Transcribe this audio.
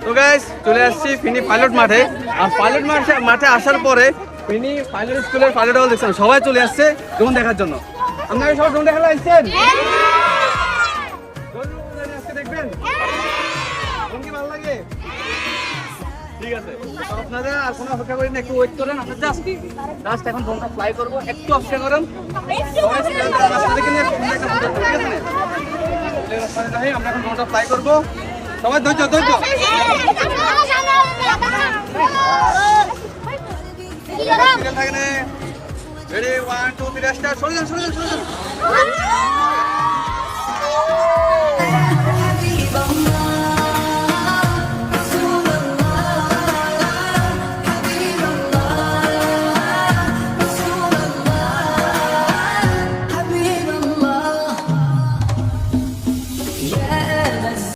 তো গাইস চলে আসছি ফিনি পাইলট মাঠে। আর পাইলট মাঠে আসার পরে ফিনি পাইলট স্কুলের পাইলট হল দেখছেন সবাই চলে আসছে ড্রোন দেখার জন্য। আপনারা সবাই ড্রোন দেখাতে আসছেন? দেখবেন কি ভালো লাগে? ঠিক আছে, আপনারা আর কোনো অপেক্ষা করেন, একটু ওয়েট করেন। আপনারা জাস্ট এখন ড্রোনটা ফ্লাই করবো, একটু অপেক্ষা করেন। আমরা এখন ড্রোনটা ফ্লাই করবো, সবাই ধৈর্য। Ready 1 2 3 start. সরে যান।